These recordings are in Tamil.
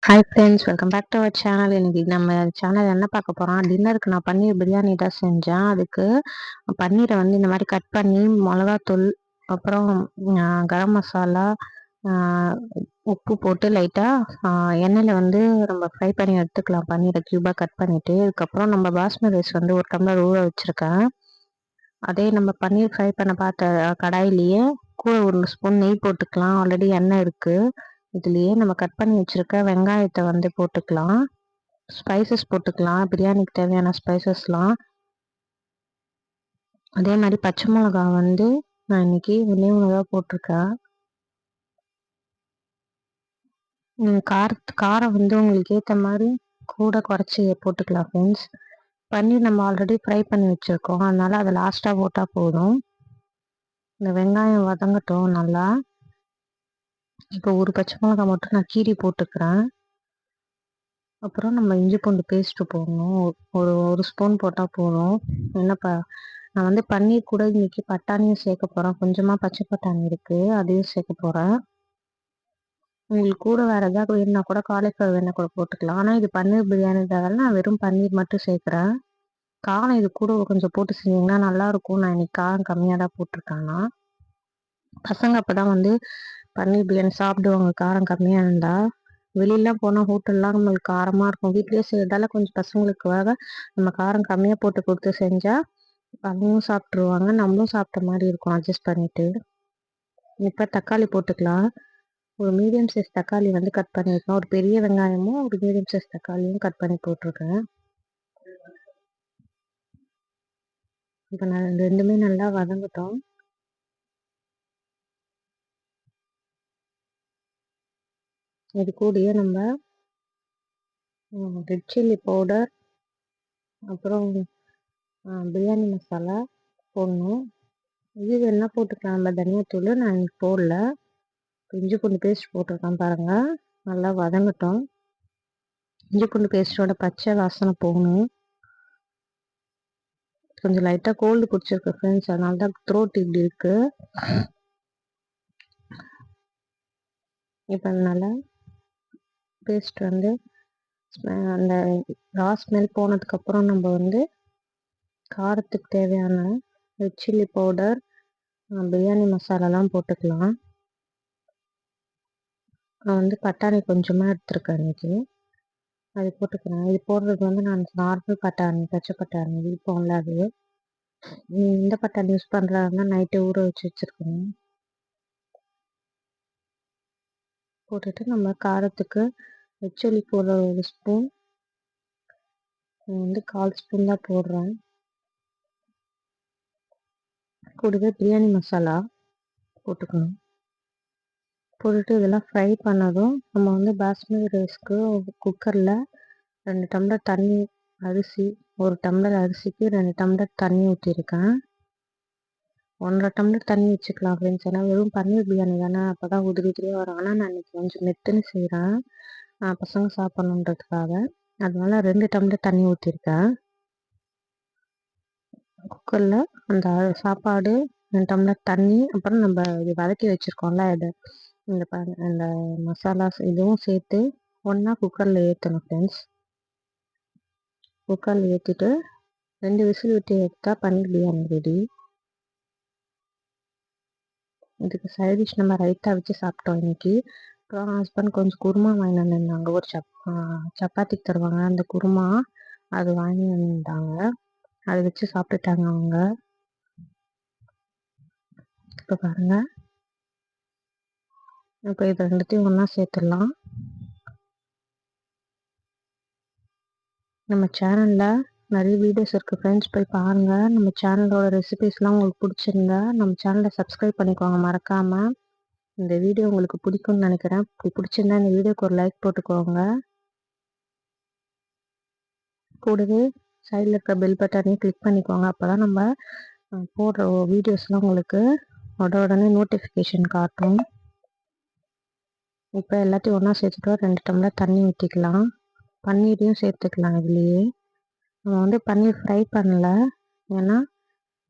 Hi friends, welcome back to our channel. இன்னைக்கு நம்ம சேனல் என்ன பார்க்க போகிறோம், டின்னருக்கு நான் பன்னீர் பிரியாணி தான் செஞ்சேன். அதுக்கு பன்னீரை வந்து இந்த மாதிரி கட் பண்ணி மிளகாத்தூள், அப்புறம் கரம் மசாலா, உப்பு போட்டு லைட்டாக எண்ணெயில் வந்து நம்ம ஃப்ரை பண்ணி எடுத்துக்கலாம். பன்னீரை க்யூபாக கட் பண்ணிவிட்டு, அதுக்கப்புறம் நம்ம பாஸ்மதி ரைஸ் வந்து ஒரு டம்ளர் ஊற வச்சுருக்கேன். அதே நம்ம பன்னீர் ஃப்ரை பண்ண பார்த்த கடாயிலேயே கூட ஒரு ஸ்பூன் நெய் போட்டுக்கலாம். ஆல்ரெடி எண்ணெய் இருக்குது. இதுலேயே நம்ம கட் பண்ணி வச்சுருக்க வெங்காயத்தை வந்து போட்டுக்கலாம். ஸ்பைசஸ் போட்டுக்கலாம், பிரியாணிக்கு தேவையான ஸ்பைசஸ்லாம். அதே மாதிரி பச்சை மிளகா வந்து நான் இன்னைக்கு ஒன்றே தான் போட்டிருக்கேன். காரம் வந்து உங்களுக்கு ஏற்ற மாதிரி கூட குறைச்சி போட்டுக்கலாம் ஃப்ரெண்ட்ஸ். பன்னீர் நம்ம ஆல்ரெடி ஃப்ரை பண்ணி வச்சுருக்கோம், அதனால் அதை லாஸ்ட்டாக போட்டால் போதும். இந்த வெங்காயம் வதங்கட்டும் நல்லா. இப்போ ஒரு பச்சை மிளகா மட்டும் நான் கீரி போட்டுக்கிறேன். அப்புறம் நம்ம இஞ்சி பூண்டு பேஸ்ட்டு போடணும். ஒரு ஸ்பூன் போட்டால் போதும். என்னப்பா, நான் வந்து பன்னீர் கூட இன்றைக்கி பட்டாணியும் சேர்க்க போகிறேன். கொஞ்சமாக பச்சை பட்டாணி இருக்குது, அதையும் சேர்க்க போகிறேன். உங்களுக்கு கூட வேறு எதாவது வேணுன்னா கூட காலிஃப்ளவர் வேணால் கூட போட்டுக்கலாம். ஆனால் இது பன்னீர் பிரியாணின்றதால நான் வெறும் பன்னீர் மட்டும் சேர்க்குறேன். காரம் இது கூட கொஞ்சம் போட்டு செஞ்சிங்கன்னா நல்லாயிருக்கும். நான் இன்றைக்கி காரம் கம்மியாக தான் போட்டிருக்கேன்னா. பசங்க அப்போ தான் வந்து பன்னீர் பிரியாணி சாப்பிடுவாங்க காரம் கம்மியாக இருந்தால். வெளியிலாம் போனால் ஹோட்டல்லாம் நம்மளுக்கு காரமாக இருக்கும். வீட்லேயே செய்கிறதால கொஞ்சம் பசங்களுக்காக நம்ம காரம் கம்மியாக போட்டு கொடுத்து செஞ்சால் அவங்களும் சாப்பிட்ருவாங்க, நம்மளும் சாப்பிட்ட மாதிரி இருக்கும் அட்ஜஸ்ட் பண்ணிவிட்டு. இப்போ தக்காளி போட்டுக்கலாம். ஒரு மீடியம் சைஸ் தக்காளி வந்து கட் பண்ணியிருக்கேன். ஒரு பெரிய வெங்காயமும் ஒரு மீடியம் சைஸ் தக்காளியும் கட் பண்ணி போட்டிருக்கேன். இப்போ நான் ரெண்டுமே நல்லா வதங்கட்டும். இது கூடயே நம்ம ரெட் சில்லி பவுடர், அப்புறம் பிரியாணி மசாலா போடணும். இது வேணால் போட்டுக்கலாம், நம்ம தனியாத்தூள். நான் இன்னைக்கு போடல. இஞ்சி பூண்டு பேஸ்ட் போட்டிருக்கேன் பாருங்கள். நல்லா வதங்கட்டும். இஞ்சி பூண்டு பேஸ்ட்டோட பச்சை வாசனை போகணும். கொஞ்சம் லைட்டாக கோல்டு பிடிச்சிருக்கு ஃப்ரெண்ட்ஸ், அதனால தான் த்ரோட் இப்படி இருக்குது. இப்போ நல்லா பேஸ்ட் வந்து அந்த ரா ஸ்மெல் போனதுக்கப்புறம் நம்ம வந்து காரத்துக்கு தேவையான ரெட் சில்லி பவுடர், பிரியாணி மசாலாலாம் போட்டுக்கலாம். நான் வந்து பட்டாணி கொஞ்சமாக எடுத்துருக்கேன் இன்றைக்கி, அது போட்டுக்கிறேன். இது போடுறது வந்து நான் நார்மல் பட்டாணி, பச்சை பட்டாணி இப்போல. அது இந்த பட்டாணி யூஸ் பண்ணுறாருன்னா நைட்டு ஊற வச்சு வச்சுருக்கணும். போட்டுட்டு நம்ம காரத்துக்கு ரெட் சில்லி போடுற ஒரு ஸ்பூன், வந்து 1/4 ஸ்பூன் தான் போடுறேன். கூடவே பிரியாணி மசாலா போட்டுக்கணும். போட்டுட்டு இதெல்லாம் ஃப்ரை பண்ணதும் நம்ம வந்து பாஸ்மதி ரைஸ்க்கு குக்கரில் 2 டம்ளர் தண்ணி, அரிசி 1 டம்ளர் அரிசிக்கு 2 டம்ளர் தண்ணி ஊற்றிருக்கேன். 1.5 டம்ளர் தண்ணி வச்சுக்கலாம் ஃப்ரெண்ட்ஸ். ஏன்னா வெறும் பன்னீர் பிரியாணி தானே, அப்போ தான் உதிரி உதிரியாக வரும். ஆனால் நான் இன்றைக்கி கொஞ்சம் மெத்துன்னு செய்கிறேன், பசங்க சாப்பிட்ணுன்றதுக்காக. அதனால 2 டம்ளர் தண்ணி ஊற்றிருக்கேன். குக்கரில் அந்த சாப்பாடு, 2 டம்ளர் தண்ணி, அப்புறம் நம்ம இது வதக்கி வச்சுருக்கோம்ல, இது இந்த மசாலாஸ் இதுவும் சேர்த்து ஒன்றா குக்கரில் ஏற்றணும் ஃப்ரெண்ட்ஸ். குக்கரில் ஏற்றிட்டு 2 விசில் விட்டு எடுத்தால் பன்னீர் பிரியாணி ரெடி. இதுக்கு சைடிஷ் நம்ம ரைத்தா வச்சு சாப்பிட்டோம் இன்றைக்கி. அப்புறம் ஹஸ்பண்ட் கொஞ்சம் குருமா வாங்கி வந்திருந்தாங்க. ஒரு சப்பாத்திக்கு தருவாங்க அந்த குருமா, அது வாங்கி வந்திருந்தாங்க. அதை வச்சு சாப்பிட்டுட்டாங்க அவங்க. இப்போ பாருங்கள், இப்போ இது ரெண்டுத்தையும் ஒன்றா சேர்த்துடலாம். நம்ம சேனலில் நிறைய வீடியோஸ் இருக்குது ஃப்ரெண்ட்ஸ், போய் பாருங்கள். நம்ம சேனலோட ரெசிபீஸ்லாம் உங்களுக்கு பிடிச்சிருந்தா நம்ம சேனலை சப்ஸ்கிரைப் பண்ணிக்கோங்க மறக்காமல். இந்த வீடியோ உங்களுக்கு பிடிக்கும்னு நினைக்கிறேன். பிடிச்சிருந்தா இந்த வீடியோக்கு ஒரு லைக் போட்டுக்கோங்க. கூடவே சைடில் இருக்க பெல் பட்டனையும் கிளிக் பண்ணிக்கோங்க. அப்போ தான் நம்ம போடுற வீடியோஸ்லாம் உங்களுக்கு உடனே நோட்டிஃபிகேஷன் காட்டும். இப்போ எல்லாத்தையும் ஒன்றா சேர்த்துட்டு 2 டம்ளர் தண்ணி ஊற்றிக்கலாம். பன்னீரையும் சேர்த்துக்கலாம். இதுலேயே நம்ம வந்து பன்னீர் ஃப்ரை பண்ணலை, ஏன்னா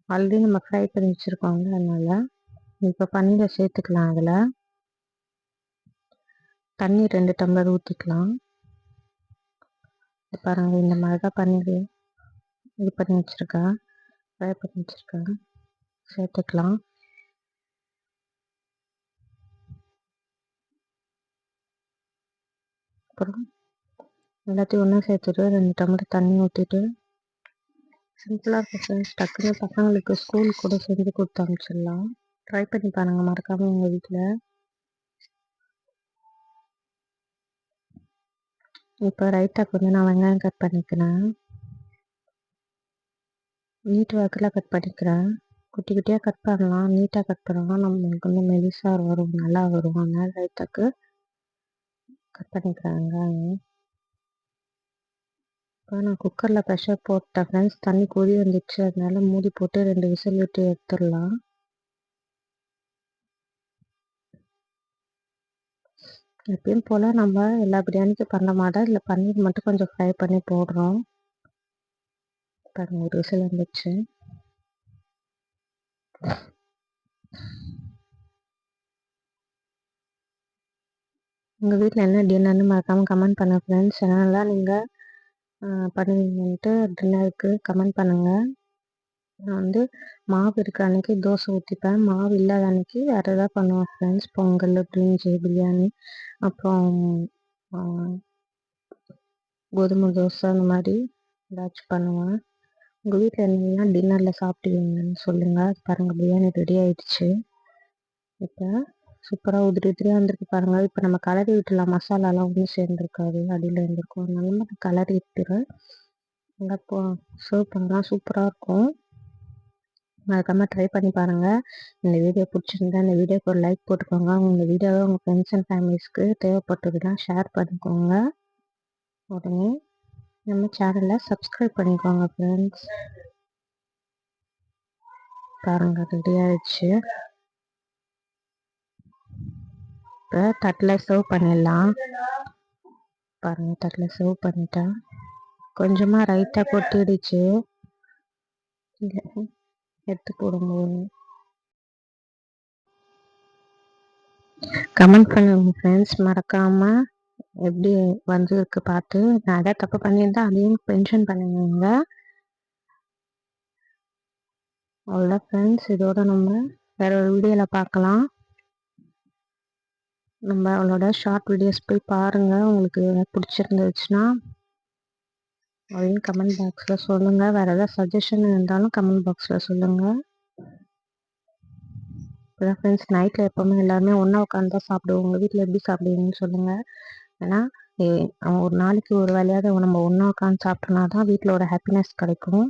ஆல்ரெடி நம்ம ஃப்ரை பண்ணி வச்சுருக்கோங்க. அதனால் இப்போ பன்னீரை சேர்த்துக்கலாம். அதில் தண்ணி 2 டம்ளர் ஊற்றிக்கலாம். பாருங்கள், இந்த மாதிரி தான் பன்னீர் இது பண்ணி வச்சுருக்கேன், ஃப்ரை பண்ணி வச்சுருக்கேன். சேர்த்துக்கலாம். அப்புறம் எல்லாத்தையும் ஒன்றா சேர்த்துட்டு 2 டம்ளர் தண்ணி ஊற்றிட்டு சிம்பிளாக இருக்கும் ஃப்ரெண்ட்ஸ். டக்குன்னு பசங்களுக்கு ஸ்கூல் கூட செஞ்சு கொடுத்து அனுப்பிச்சிடலாம். ட்ரை பண்ணி பாருங்கள் மறக்காமல் உங்கள் வீட்டில். இப்போ ரைட்டாக்கு வந்து நான் வெங்காயம் கட் பண்ணிக்கிறேன். நீட் வாக்கில் கட் பண்ணிக்கிறேன். குட்டி குட்டியாக கட் பண்ணலாம், நீட்டாக கட் பண்ணலாம், நம்மளுக்கு வந்து மெலிசாக வரும், நல்லா வரும். அதனால் ரைட்டாக்கு கட் பண்ணிக்கிறேன் வெங்காயம். இப்போ நான் குக்கரில் ப்ரெஷர் போட்டேன் ஃப்ரெண்ட்ஸ். தண்ணி கொதி வந்துடுச்சு, அதனால மூடி போட்டு 2 விசில் விட்டு எடுத்துடலாம். எப்பயும் போல் நம்ம எல்லா பிரியாணிக்கும் பண்ண மாட்டோம், இல்லை பன்னீர் மட்டும் கொஞ்சம் ஃப்ரை பண்ணி போடுறோம். பாருங்கள், ஒரு விசில் வந்துடுச்சு. உங்கள் வீட்டில் என்ன டின்னர்னு மறக்காமல் கமெண்ட் பண்ணுங்கள் ஃப்ரெண்ட்ஸ். என்னென்னலாம் நீங்கள் பண்ணுவீங்கன்ட்டு டின்னருக்கு கமெண்ட் பண்ணுங்கள். நான் வந்து மாவு இருக்கிற அன்றைக்கி தோசை ஊற்றிப்பேன், மாவு இல்லாத அன்றைக்கி வேறு எதாவது பண்ணுவேன் ஃப்ரெண்ட்ஸ். பொங்கல், பிரிஞ்சி, பிரியாணி, அப்புறம் கோதுமை தோசை, அந்த மாதிரி ஏதாச்சும் பண்ணுவேன். உங்கள் வீட்டில் என்னெல்லாம் டின்னரில் சாப்பிடுவீங்கன்னு சொல்லுங்கள். பாருங்கள், பிரியாணி ரெடி ஆகிடுச்சு. இப்போ சூப்பராக உதிரி உதிரியாக வந்திருக்கு பாருங்கள். இப்போ நம்ம கலரி விட்டுலாம், மசாலாலாம் ஒன்றும் சேர்ந்துருக்காது, அடியில் இருந்திருக்கும். அதனால நம்ம கலரி விட்டுறேன். அப்போ சர்வ் பண்ணலாம், சூப்பராக இருக்கும். மறக்காமல் ட்ரை பண்ணி பாருங்கள். இந்த வீடியோ பிடிச்சிருந்தா இந்த வீடியோக்கு ஒரு லைக் போட்டுக்கோங்க. உங்கள் வீடியோவை உங்கள் ஃப்ரெண்ட்ஸ் அண்ட் ஃபேமிலிஸ்க்கு தேவைப்பட்டதுன்னா ஷேர் பண்ணிக்கோங்க. உடனே நம்ம சேனலை சப்ஸ்கிரைப் பண்ணிக்கோங்க ஃப்ரெண்ட்ஸ். பாருங்கள், ரெடி ஆகிடுச்சு. இப்போ தட்டில் சர்வ் பண்ணிடலாம். பாருங்கள், தட்டில் சர்வ் பண்ணிட்டேன். கொஞ்சமாக ரைட்டாக கொட்டிடுச்சு, எடுத்து போடும்போது. கமெண்ட் பண்ணுங்க ஃப்ரெண்ட்ஸ், மறக்காமல் எப்படி வந்துருக்கு பார்த்து. நான் எதாவது தப்பு பண்ணியிருந்தா அதையும் மென்ஷன் பண்ணுங்க. அவ்வளோதான் ஃப்ரெண்ட்ஸ், இதோட நம்ம வேற ஒரு வீடியோவில் பார்க்கலாம். நம்ம அவளோட ஷார்ட் வீடியோஸ் போய் பாருங்கள். உங்களுக்கு பிடிச்சிருந்துச்சுன்னா அதையும் கமெண்ட் பாக்ஸில் சொல்லுங்கள். வேறு ஏதாவது சஜஷன் இருந்தாலும் கமெண்ட் பாக்ஸில் சொல்லுங்கள். இப்போ ஃப்ரெண்ட்ஸ், நைட்டில் எப்போவுமே எல்லாருமே ஒன்றா உட்காந்து தான் சாப்பிடுவோம். உங்கள் வீட்டில் எப்படி சாப்பிடுவீங்கன்னு சொல்லுங்கள். ஏன்னா ஒரு நாளைக்கு ஒரு வேலையாவது நம்ம ஒன்றா உட்காந்து சாப்பிட்டோன்னா தான் வீட்டில் ஒரு ஹாப்பினஸ் கிடைக்கும்.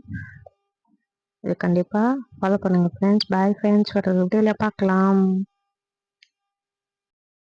இது கண்டிப்பாக ஃபாலோ பண்ணுங்கள் ஃப்ரெண்ட்ஸ். பாய் ஃப்ரெண்ட்ஸ், வேறு வீடியோவில் பார்க்கலாம்.